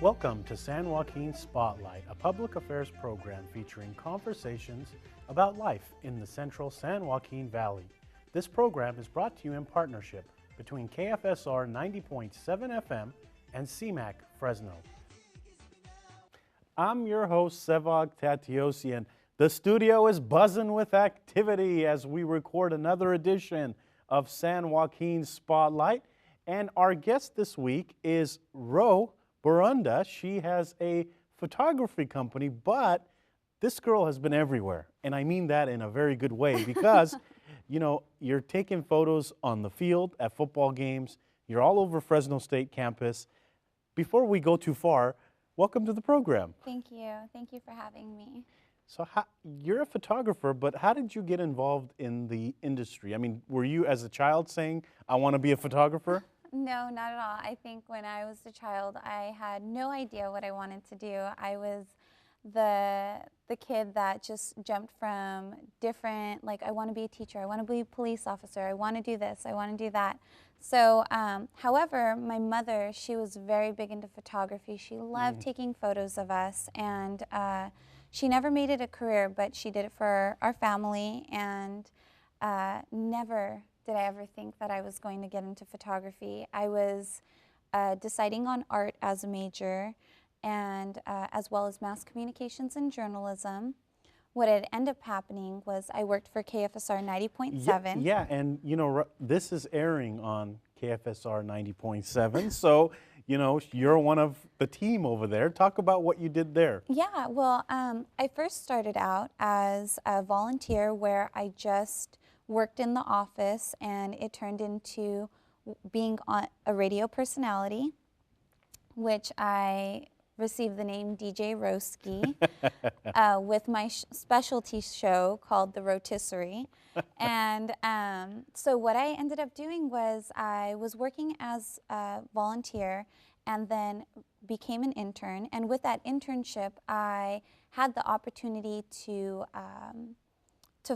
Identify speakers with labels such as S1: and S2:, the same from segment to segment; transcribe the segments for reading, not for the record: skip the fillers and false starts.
S1: Welcome to San Joaquin Spotlight, a public affairs program featuring conversations about life in the central San Joaquin Valley. This program is brought to you in partnership between KFSR 90.7 FM and CMAC Fresno. I'm your host, Sevag Tateosian. The studio is buzzing with activity as we record another edition of San Joaquin Spotlight. And our guest this week is Roe Borunda. She has a photography company, but this girl has been everywhere. And I mean that in a very good way because, you know, you're taking photos on the field at football games. You're all over Fresno State campus. Before we go too far, welcome to the program.
S2: Thank you. Thank you for having me.
S1: So you're a photographer, but how did you get involved in the industry? I mean, were you as a child saying, I want to be a photographer?
S2: No, not at all. I think when I was a child, I had no idea what I wanted to do. I was the kid that just jumped from different, like, I want to be a teacher, I want to be a police officer, I want to do this, I want to do that. So, however, my mother, she was very big into photography. She loved taking photos of us, and she never made it a career, but she did it for our family, and never did I ever think that I was going to get into photography. I was deciding on art as a major, and as well as mass communications and journalism. What had ended up happening was I worked for KFSR 90.7.
S1: Yeah, and you know, this is airing on KFSR 90.7, so you know, you're one of the team over there. Talk about what you did there.
S2: Yeah, well, I first started out as a volunteer where I just worked in the office, and it turned into being a radio personality, which I received the name DJ Roski with my specialty show called The Rotisserie. And so what I ended up doing was I was working as a volunteer and then became an intern. And with that internship, I had the opportunity to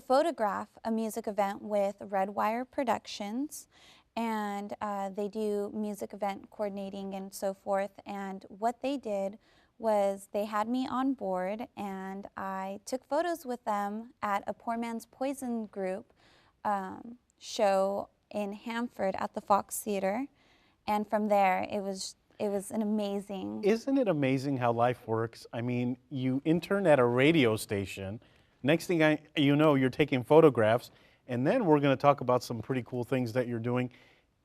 S2: photograph a music event with Redwire Productions, and they do music event coordinating and so forth. And what they did was they had me on board, and I took photos with them at a Poor Man's Poison group show in Hanford at the Fox Theater. And from there, it was an amazing...
S1: Isn't it amazing how life works? I mean, you intern at a radio station. Next thing you know, you're taking photographs, and then we're going to talk about some pretty cool things that you're doing.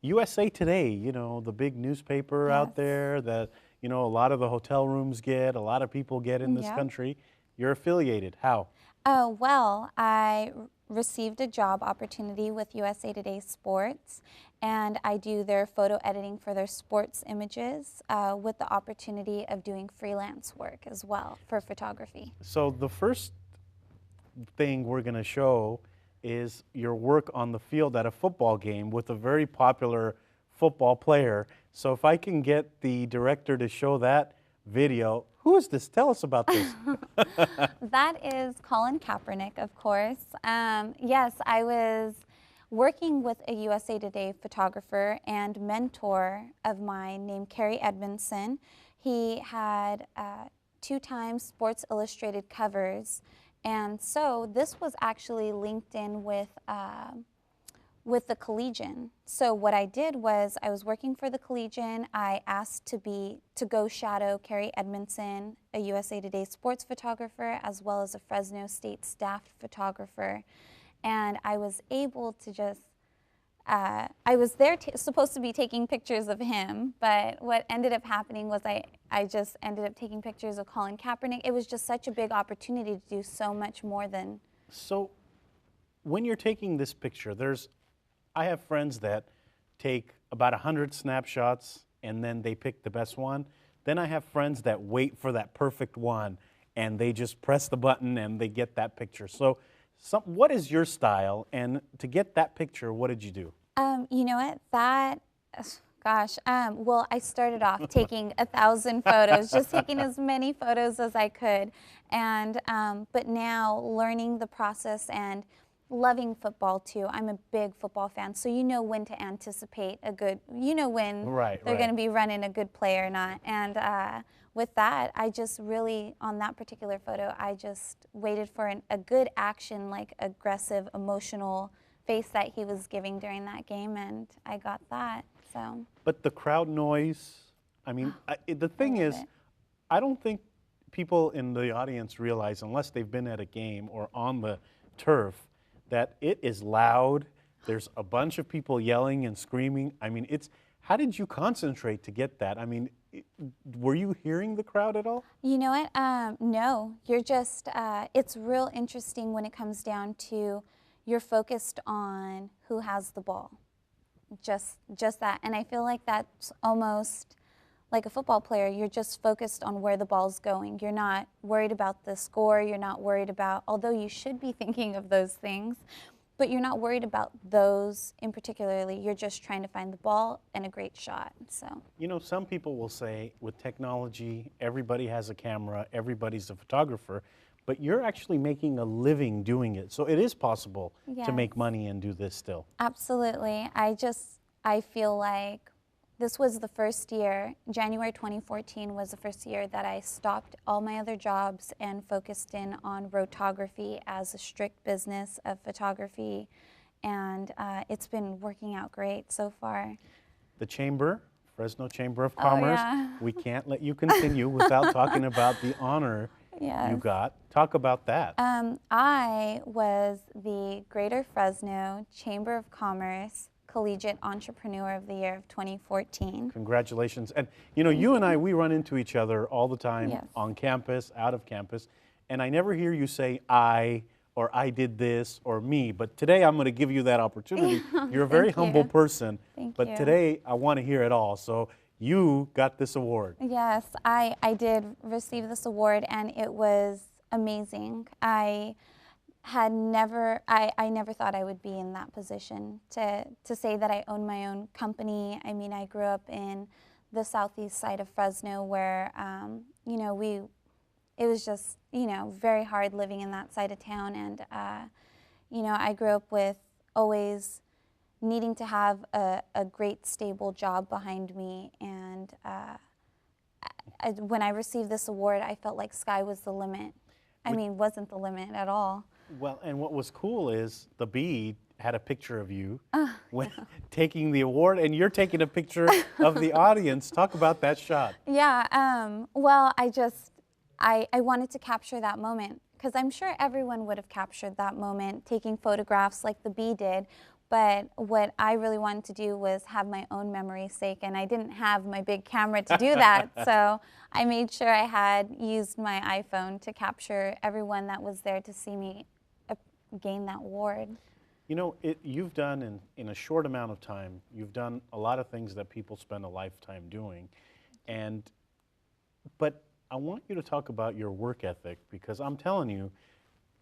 S1: USA Today, you know, the big newspaper out there that, you know, a lot of the hotel rooms get, a lot of people get in this country. You're affiliated. How?
S2: Well, I received a job opportunity with USA Today Sports, and I do their photo editing for their sports images with the opportunity of doing freelance work as well for photography.
S1: So the first thing we're going to show is your work on the field at a football game with a very popular football player. So if I can get the director to show that video. Who is this? Tell us about this.
S2: That is Colin Kaepernick, of course. Yes, I was working with a USA Today photographer and mentor of mine named Kerry Edmondson. He had 2-time Sports Illustrated covers. And so this was actually linked in with the Collegian. So what I did was I was working for the Collegian. I asked to go shadow Kerry Edmondson, a USA Today sports photographer, as well as a Fresno State staffed photographer. And I was able to just, I was there supposed to be taking pictures of him, but what ended up happening was I just ended up taking pictures of Colin Kaepernick. It was just such a big opportunity to do so much more than...
S1: So when you're taking this picture, I have friends that take about 100 snapshots and then they pick the best one. Then I have friends that wait for that perfect one and they just press the button and they get that picture. So what is your style? And to get that picture, what did you do?
S2: You know what, well, I started off taking 1,000 photos, just taking as many photos as I could. And, but now learning the process and loving football too. I'm a big football fan, so you know when to anticipate a good, you know when they're going to be running a good play or not. And with that, I just really, on that particular photo, I just waited for a good action, like aggressive, emotional face that he was giving during that game, and I got that. So.
S1: But the crowd noise, I mean, the thing is, I don't think people in the audience realize, unless they've been at a game or on the turf, that it is loud. There's a bunch of people yelling and screaming. I mean, how did you concentrate to get that? I mean, were you hearing the crowd at all?
S2: You know what? No, you're just, it's real interesting when it comes down to you're focused on who has the ball. Just that. And I feel like that's almost like a football player. You're just focused on where the ball's going. You're not worried about the score. You're not worried about, although you should be thinking of those things, but you're not worried about those in particularly. You're just trying to find the ball and a great shot. So.
S1: You know, some people will say with technology, everybody has a camera, everybody's a photographer, but you're actually making a living doing it. So it is possible to make money and do this still.
S2: Absolutely. I feel like this was the first year, January 2014 was the first year that I stopped all my other jobs and focused in on rotography as a strict business of photography. And it's been working out great so far.
S1: The Chamber, Fresno Chamber of Commerce, we can't let you continue without talking about the honor you got. Talk about that.
S2: I was the Greater Fresno Chamber of Commerce Collegiate Entrepreneur of the Year of 2014.
S1: Congratulations. And you know, you and I, we run into each other all the time on campus, out of campus, and I never hear you say I, or I did this, or me, but today I'm going to give you that opportunity. You're a very humble person, but today I want to hear it all. So you got this award.
S2: Yes, I did receive this award, and it was amazing. I never thought I would be in that position to say that I own my own company. I mean, I grew up in the southeast side of Fresno where, you know, it was just, you know, very hard living in that side of town. And, you know, I grew up with always needing to have a great stable job behind me. And when I received this award, I felt like sky was the limit. I mean, wasn't the limit at all.
S1: Well, and what was cool is the Bee had a picture of you taking the award, and you're taking a picture of the audience. Talk about that shot.
S2: Yeah, well, I wanted to capture that moment, because I'm sure everyone would have captured that moment, taking photographs like the Bee did, but what I really wanted to do was have my own memory's sake, and I didn't have my big camera to do that, so I made sure I had used my iPhone to capture everyone that was there to see me gain that award.
S1: You know, you've done, in a short amount of time, you've done a lot of things that people spend a lifetime doing, but I want you to talk about your work ethic, because I'm telling you,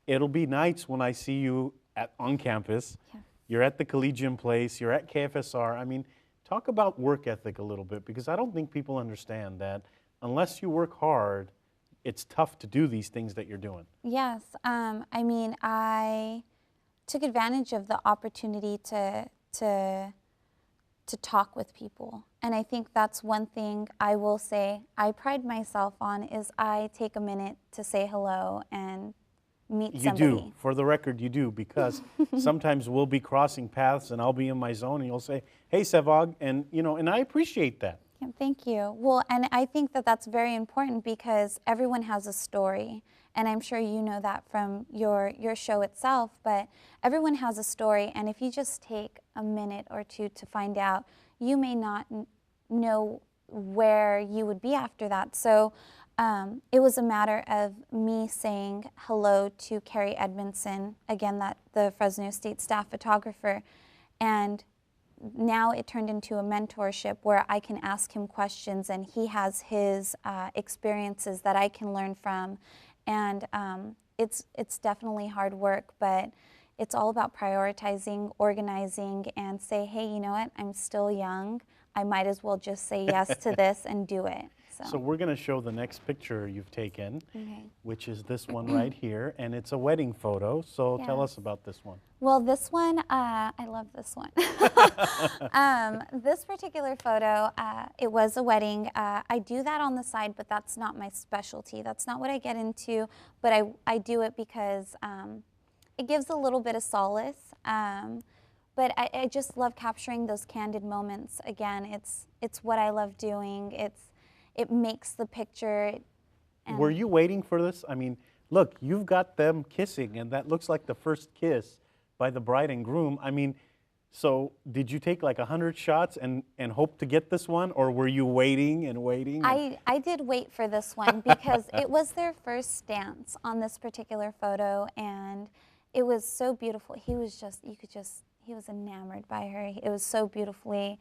S1: it'll be nights when I see you on campus. Yeah. You're at the Collegian Place, you're at KFSR. I mean, talk about work ethic a little bit, because I don't think people understand that unless you work hard, it's tough to do these things that you're doing.
S2: Yes, I mean, I took advantage of the opportunity to talk with people. And I think that's one thing I will say I pride myself on, is I take a minute to say hello and meet somebody.
S1: You do, for the record, you do, because sometimes we'll be crossing paths and I'll be in my zone and you'll say, hey, Sevag, and you know, and I appreciate that.
S2: Yeah, thank you. Well, and I think that that's very important, because everyone has a story, and I'm sure you know that from your show itself, but everyone has a story, and if you just take a minute or two to find out, you may not know where you would be after that. So it was a matter of me saying hello to Carrie Edmondson, again, the Fresno State staff photographer, and now it turned into a mentorship where I can ask him questions, and he has his experiences that I can learn from. And it's definitely hard work, but it's all about prioritizing, organizing, and say, hey, you know what, I'm still young. I might as well just say yes to this and do it.
S1: So we're going to show the next picture you've taken,
S2: Okay.
S1: which is this one right here, and it's a wedding photo. So tell us about this one.
S2: Well, this one, I love this one. This particular photo, it was a wedding. I do that on the side, but that's not my specialty. That's not what I get into, but I do it because it gives a little bit of solace. But I just love capturing those candid moments. Again, it's what I love doing. It makes the picture.
S1: Were you waiting for this? I mean, look, you've got them kissing, and that looks like the first kiss by the bride and groom. I mean, so did you take like 100 shots and hope to get this one, or were you waiting and waiting?
S2: I did wait for this one because it was their first dance on this particular photo, and it was so beautiful. He was he was enamored by her. It was so beautifully,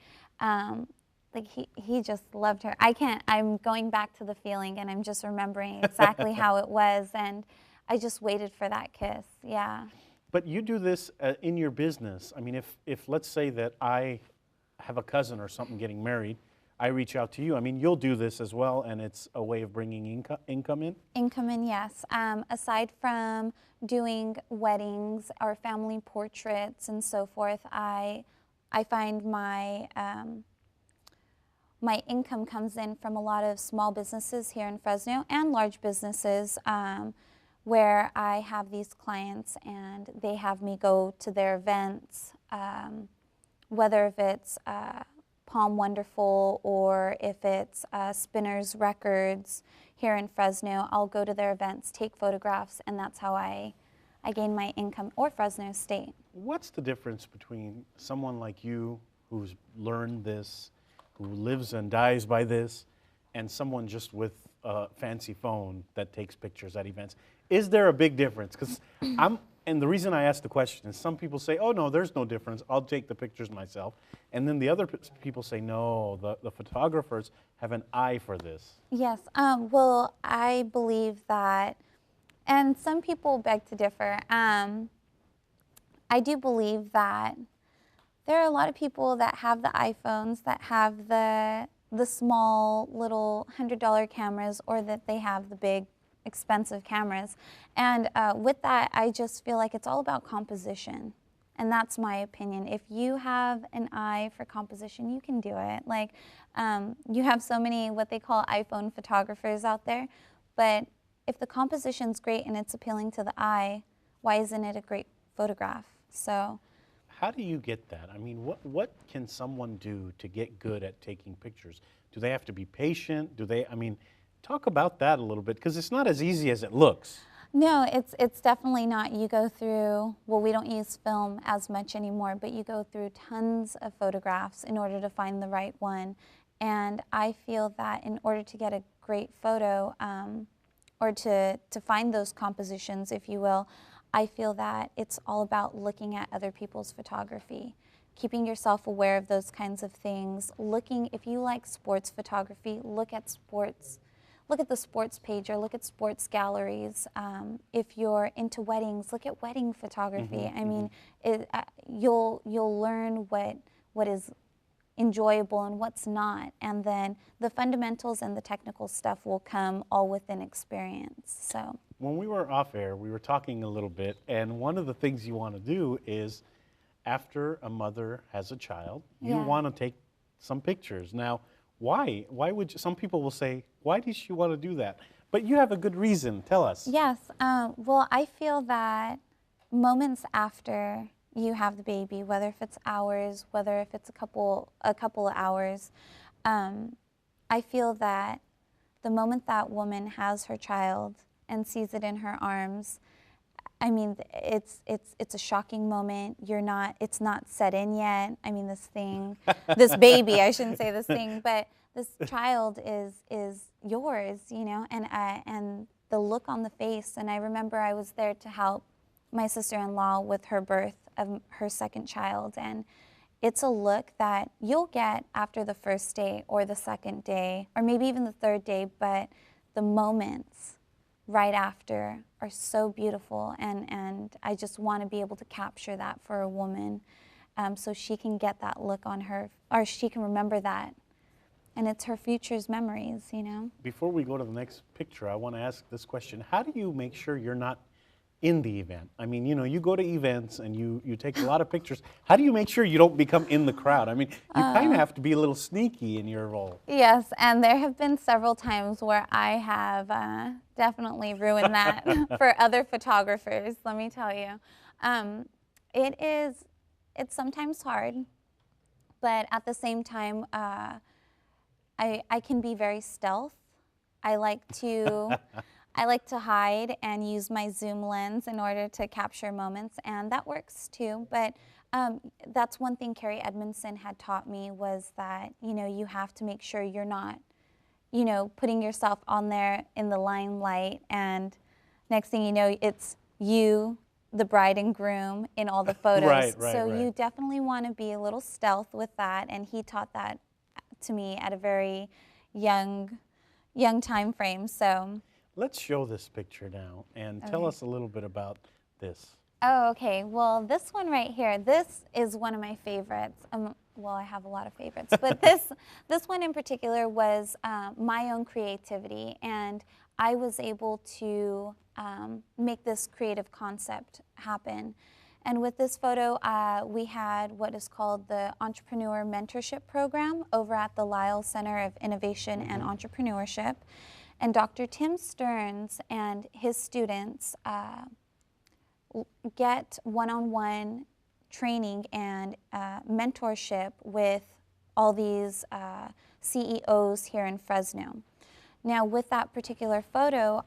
S2: like he just loved her. I'm going back to the feeling, and I'm just remembering exactly how it was, and I just waited for that kiss, yeah.
S1: But you do this in your business. I mean, if let's say that I have a cousin or something getting married, I reach out to you. I mean, you'll do this as well, and it's a way of bringing income in? Income in,
S2: yes. Aside from doing weddings or family portraits and so forth, I find my my income comes in from a lot of small businesses here in Fresno and large businesses where I have these clients and they have me go to their events, whether if it's Palm Wonderful or if it's Spinner's Records here in Fresno. I'll go to their events, take photographs, and that's how I gain my income, or Fresno State.
S1: What's the difference between someone like you who's learned this, who lives and dies by this, and someone just with a fancy phone that takes pictures at events? Is there a big difference? Because and the reason I ask the question is some people say, oh no, there's no difference, I'll take the pictures myself. And then the other people say, no, the photographers have an eye for this.
S2: Yes, well, I believe that, and some people beg to differ. I do believe that there are a lot of people that have the iPhones, that have the small little $100 cameras, or that they have the big expensive cameras. And with that, I just feel like it's all about composition. And that's my opinion. If you have an eye for composition, you can do it. Like, you have so many what they call iPhone photographers out there, but if the composition's great and it's appealing to the eye, why isn't it a great photograph? So,
S1: how do you get that? I mean, what can someone do to get good at taking pictures? Do they have to be patient? I mean, talk about that a little bit, because it's not as easy as it looks.
S2: No, it's definitely not. You go through, well, we don't use film as much anymore, but you go through tons of photographs in order to find the right one. And I feel that in order to get a great photo, or to find those compositions, if you will, I feel that it's all about looking at other people's photography, keeping yourself aware of those kinds of things, if you like sports photography, look at the sports page or look at sports galleries. If you're into weddings, look at wedding photography. I mean, you'll learn what is enjoyable and what's not, and then the fundamentals and the technical stuff will come all within experience. So
S1: when we were off air, we were talking a little bit, and one of the things you want to do is, after a mother has a child, you want to take some pictures. Now, why would you, some people will say, why does she want to do that? But you have a good reason. Tell us.
S2: Yes. Well, I feel that moments after you have the baby, whether if it's hours, whether if it's a couple of hours, I feel that the moment that woman has her child and sees it in her arms, I mean, it's a shocking moment. It's not set in yet. I mean, this baby, I shouldn't say this thing, but this child is yours, you know, and the look on the face. And I remember I was there to help my sister-in-law with her birth of her second child, and it's a look that you'll get after the first day or the second day or maybe even the third day, but the moments right after are so beautiful, and I just want to be able to capture that for a woman. so she can get that look on her, or she can remember that. And it's her future's memories, you know?
S1: Before we go to the next picture, I want to ask this question. How do you make sure you're not in the event? I mean, you know, you go to events and you take a lot of pictures. How do you make sure you don't become in the crowd? I mean, you kind of have to be a little sneaky in your role.
S2: Yes, and there have been several times where I have definitely ruined that for other photographers, let me tell you. It's sometimes hard, but at the same time, I can be very stealth. I like to hide and use my zoom lens in order to capture moments, and that works too. But that's one thing Carrie Edmondson had taught me, was that, you know, you have to make sure you're not, you know, putting yourself on there in the limelight, and next thing you know, it's you, the bride and groom, in all the photos.
S1: Right.
S2: You definitely want to be a little stealth with that, and he taught that to me at a very young time frame. So
S1: let's show this picture now and tell us a little bit about this.
S2: Oh, okay. Well, this one right here, this is one of my favorites. Well, I have a lot of favorites, but this one in particular was my own creativity, and I was able to make this creative concept happen. And with this photo, we had what is called the Entrepreneur Mentorship Program over at the Lyle Center of Innovation and Entrepreneurship. And Dr. Tim Stearns and his students get one-on-one training and mentorship with all these CEOs here in Fresno. Now, with that particular photo,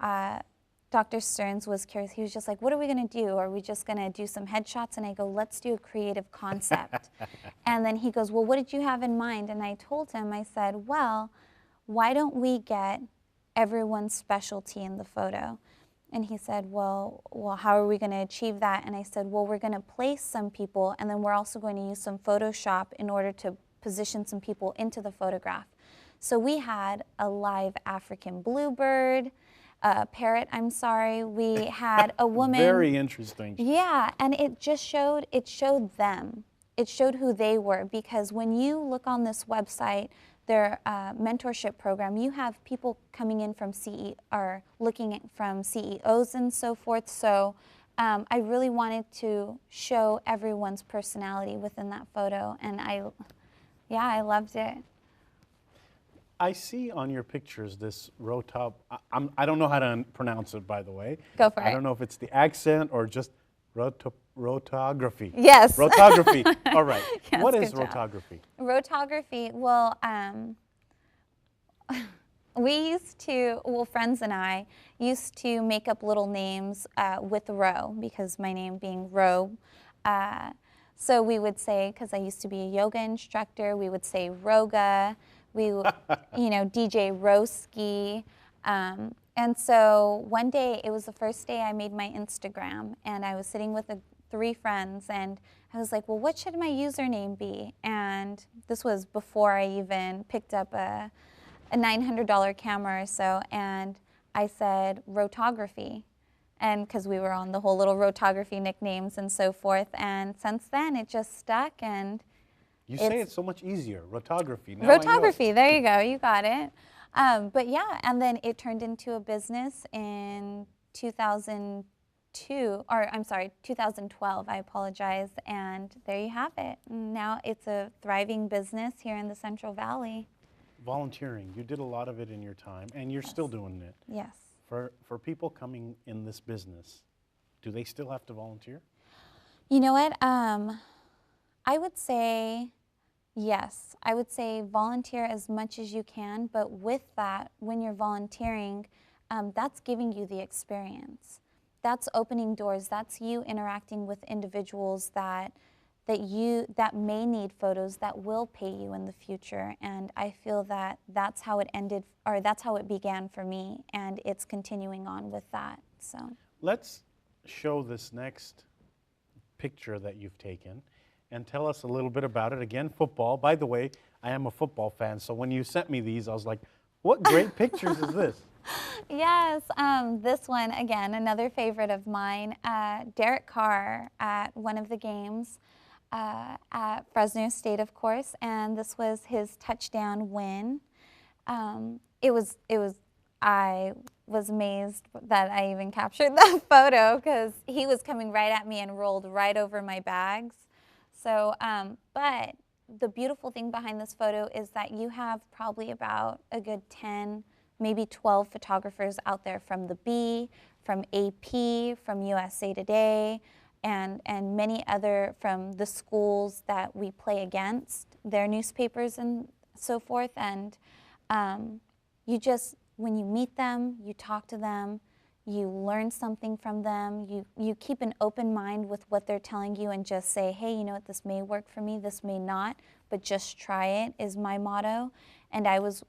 S2: Dr. Stearns was curious. He was just like, what are we going to do? Are we just going to do some headshots? And I go, let's do a creative concept. And then he goes, well, what did you have in mind? And I told him, I said, well, why don't we get everyone's specialty in the photo? And he said, well, how are we going to achieve that? And I said, well, we're going to place some people, and then we're also going to use some Photoshop in order to position some people into the photograph. So we had a live African bluebird, parrot, I'm sorry. We had a woman.
S1: Very interesting.
S2: Yeah, and it showed them. It showed who they were, because when you look on this website, their mentorship program, you have people coming in from from CEOs and so forth. So I really wanted to show everyone's personality within that photo, and I loved it.
S1: I see on your pictures this I don't know how to pronounce it, by the way.
S2: Go for it.
S1: I don't know if it's the accent or just rotography.
S2: Yes.
S1: Rotography. All right.
S2: Yes,
S1: What is
S2: good job.
S1: rotography?
S2: Rotography, well, friends and I used to make up little names with Roe, because my name being Roe. So we would say, because I used to be a yoga instructor, we would say Roga. We, DJ Roski. And so one day, it was the first day I made my Instagram, and I was sitting with 3 friends, and I was like, well, what should my username be? And this was before I even picked up a $900 camera or so, and I said rotography, and because we were on the whole little rotography nicknames and so forth, and since then it just stuck. And
S1: you say it so much easier, rotography. Now
S2: rotography, there you go, you got it. But yeah, and then it turned into a business in 2012, I apologize, and there you have it. Now it's a thriving business here in the Central Valley.
S1: Volunteering, you did a lot of it in your time, and you're still doing it.
S2: Yes.
S1: For people coming in this business, do they still have to volunteer?
S2: You know what, I would say yes. I would say volunteer as much as you can, but with that, when you're volunteering, that's giving you the experience. That's opening doors. That's you interacting with individuals that may need photos that will pay you in the future. And I feel that that's how it ended, or that's how it began for me, and it's continuing on with that. So
S1: let's show this next picture that you've taken and tell us a little bit about it. Again, football. By the way, I am a football fan, so when you sent me these, I was like, what great pictures is this?
S2: Yes, this one, again, another favorite of mine. Derek Carr at one of the games. at Fresno State, of course, and this was his touchdown win. I was amazed that I even captured that photo because he was coming right at me and rolled right over my bags. So, but the beautiful thing behind this photo is that you have probably about a good 10, maybe 12 photographers out there from the Bee, from AP, from USA Today, and many other from the schools that we play against, their newspapers and so forth. And you just, when you meet them, you talk to them, you learn something from them, you keep an open mind with what they're telling you and just say, hey, you know what, this may work for me, this may not, but just try it is my motto. And I was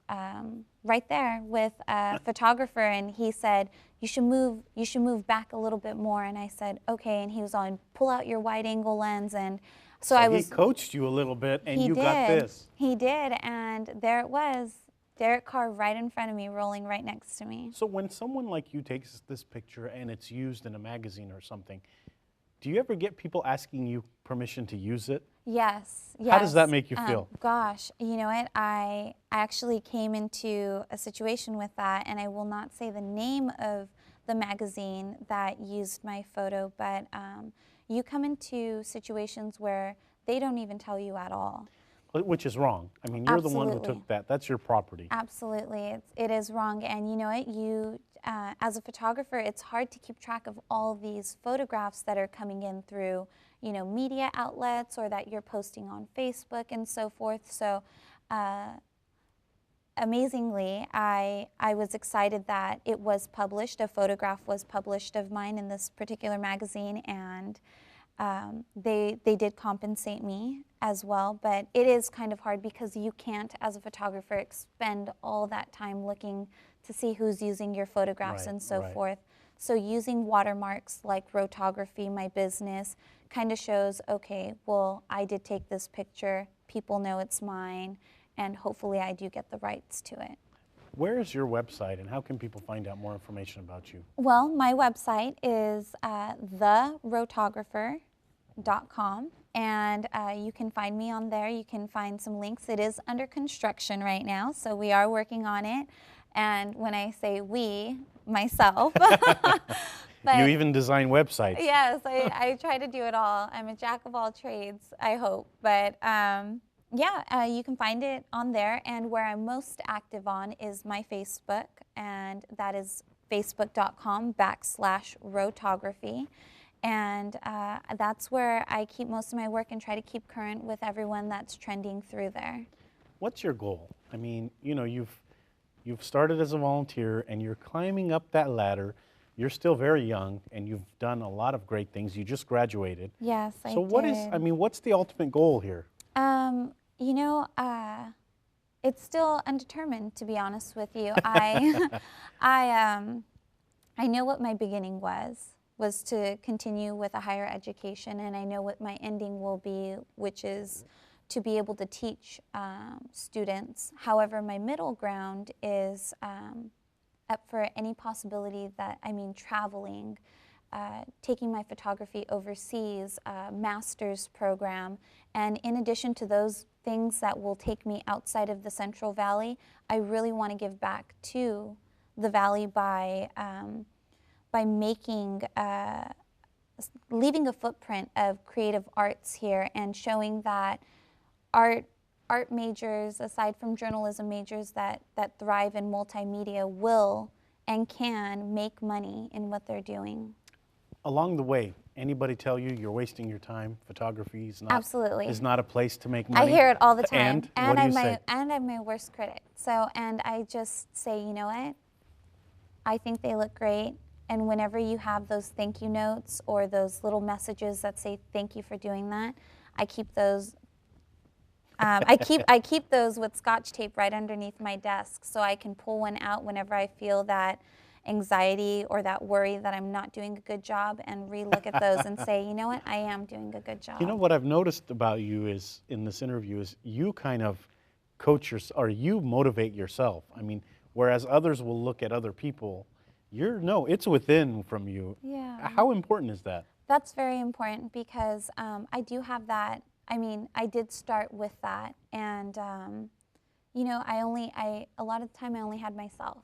S2: right there with a photographer, and he said, you should move back a little bit more. And I said, okay. And he was on, pull out your wide angle lens. And so I was.
S1: He coached you a little bit, and you got this.
S2: He did, and there it was. Derek Carr right in front of me, rolling right next to me.
S1: So when someone like you takes this picture and it's used in a magazine or something, do you ever get people asking you permission to use it?
S2: Yes.
S1: How does that make you feel?
S2: Gosh, you know what? I actually came into a situation with that, and I will not say the name of the magazine that used my photo, but you come into situations where they don't even tell you at all.
S1: Which is wrong. I mean, you're
S2: Absolutely.
S1: the one who took that. That's your property.
S2: Absolutely. It is wrong. And you know what? As a photographer, it's hard to keep track of all these photographs that are coming in through, you know, media outlets or that you're posting on Facebook and so forth. So amazingly, I was excited that it was published. A photograph was published of mine in this particular magazine, and they did compensate me as well, but it is kind of hard because you can't, as a photographer, expend all that time looking to see who's using your photographs and so forth. So using watermarks like Rotography, my business, kind of shows, okay, well, I did take this picture, people know it's mine, and hopefully I do get the rights to it.
S1: Where is your website, and how can people find out more information about you?
S2: Well, my website is therotographer.com, and you can find me on there. You can find some links. It is under construction right now, so we are working on it. And when I say we, myself.
S1: But you even design websites.
S2: Yes, I try to do it all. I'm a jack of all trades, I hope. But yeah, you can find it on there. And where I'm most active on is my Facebook, and that is facebook.com/rotography. And that's where I keep most of my work and try to keep current with everyone that's trending through there.
S1: What's your goal? I mean, you know, you've started as a volunteer and you're climbing up that ladder. You're still very young and you've done a lot of great things. You just graduated.
S2: Yes, I did.
S1: So what's the ultimate goal here?
S2: You know, it's still undetermined, to be honest with you. I know what my beginning was to continue with a higher education, and I know what my ending will be, which is to be able to teach students. However, my middle ground is up for any possibility that, traveling, taking my photography overseas, master's program, and in addition to those things that will take me outside of the Central Valley, I really want to give back to the Valley by making, leaving a footprint of creative arts here and showing that art majors, aside from journalism majors that thrive in multimedia, will and can make money in what they're doing.
S1: Along the way, anybody tell you you're wasting your time? Photography is not,
S2: Absolutely.
S1: is not a place to make money?
S2: I hear it all the time.
S1: And what do you say?
S2: And I'm my worst critic. So, and I just say, you know what? I think they look great. And whenever you have those thank you notes or those little messages that say thank you for doing that, I keep those. I keep those with Scotch tape right underneath my desk so I can pull one out whenever I feel that anxiety or that worry that I'm not doing a good job, and re-look at those and say, you know what, I am doing a good job.
S1: You know what I've noticed about you is, in this interview, is you kind of coach or you motivate yourself. I mean, whereas others will look at other people, it's within from you.
S2: Yeah.
S1: How important is that?
S2: That's very important because I do have that I mean, I did start with that, and you know, a lot of the time I only had myself.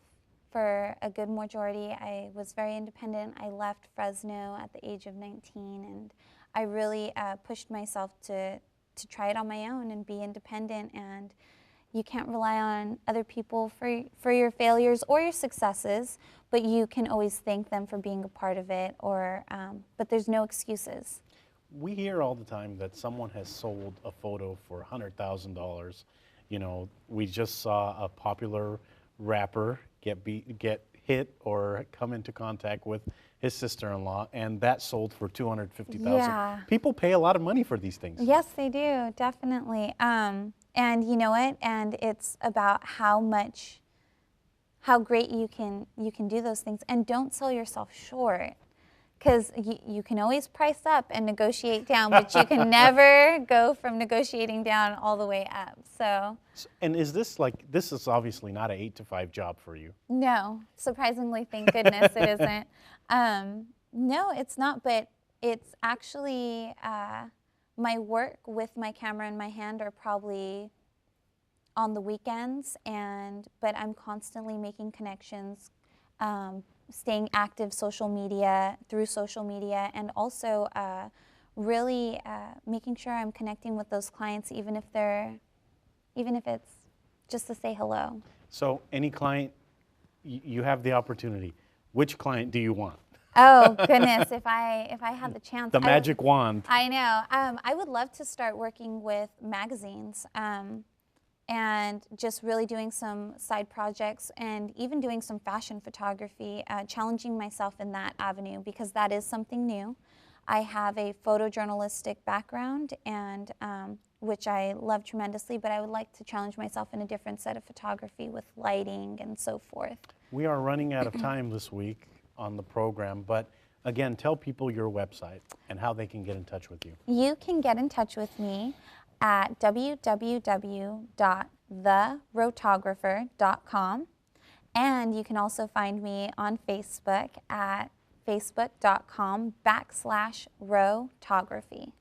S2: For a good majority, I was very independent. I left Fresno at the age of 19, and I really pushed myself to try it on my own and be independent. And you can't rely on other people for your failures or your successes, but you can always thank them for being a part of it. But there's no excuses.
S1: We hear all the time that someone has sold a photo for $100,000. You know, we just saw a popular rapper get hit or come into contact with his sister-in-law, and that sold for $250,000.
S2: Yeah.
S1: People pay a lot of money for these things.
S2: Yes, they do, definitely. And you know what? And it's about how great you can do those things, and don't sell yourself short. Because you can always price up and negotiate down, but you can never go from negotiating down all the way up. So.
S1: And is this this is obviously not an 8-to-5 job for you?
S2: No, surprisingly, thank goodness it isn't. No, it's not, but it's actually, my work with my camera in my hand are probably on the weekends, but I'm constantly making connections, staying active through social media, and also really making sure I'm connecting with those clients, even if it's just to say hello.
S1: So any client, you have the opportunity. Which client do you want?
S2: Oh goodness, if I had the chance.
S1: The magic wand.
S2: I know. I would love to start working with magazines. And just really doing some side projects and even doing some fashion photography, challenging myself in that avenue, because that is something new. I have a photojournalistic background, and which I love tremendously, but I would like to challenge myself in a different set of photography with lighting and so forth.
S1: We are running out of time this week on the program, but again, tell people your website and how they can get in touch with you.
S2: You can get in touch with me at www.therotographer.com, and you can also find me on Facebook at facebook.com/Rotography.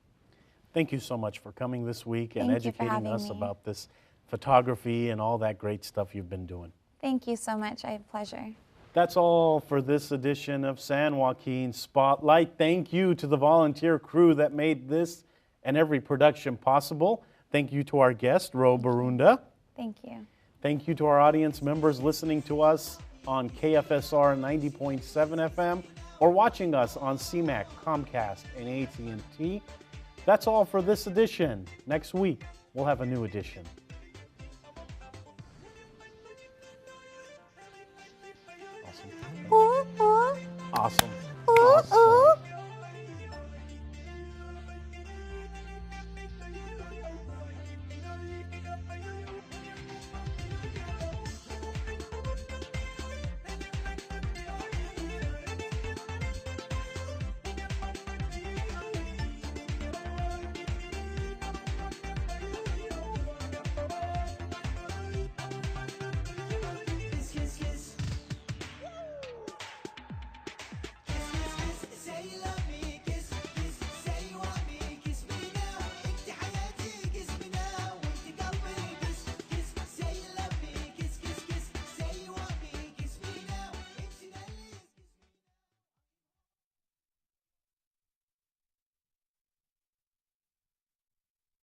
S1: Thank you so much for coming this week and
S2: Thank you for
S1: educating
S2: having
S1: us
S2: me.
S1: about this photography and all that great stuff you've been doing.
S2: Thank you so much. I have pleasure.
S1: That's all for this edition of San Joaquin Spotlight. Thank you to the volunteer crew that made this and every production possible. Thank you to our guest, Roe Borunda.
S2: Thank you.
S1: Thank you to our audience members listening to us on KFSR 90.7 FM or watching us on CMAC, Comcast, and AT&T. That's all for this edition. Next week, we'll have a new edition. Awesome.
S2: Ooh, ooh.
S1: Awesome.
S2: Ooh,
S1: Awesome.
S2: ooh.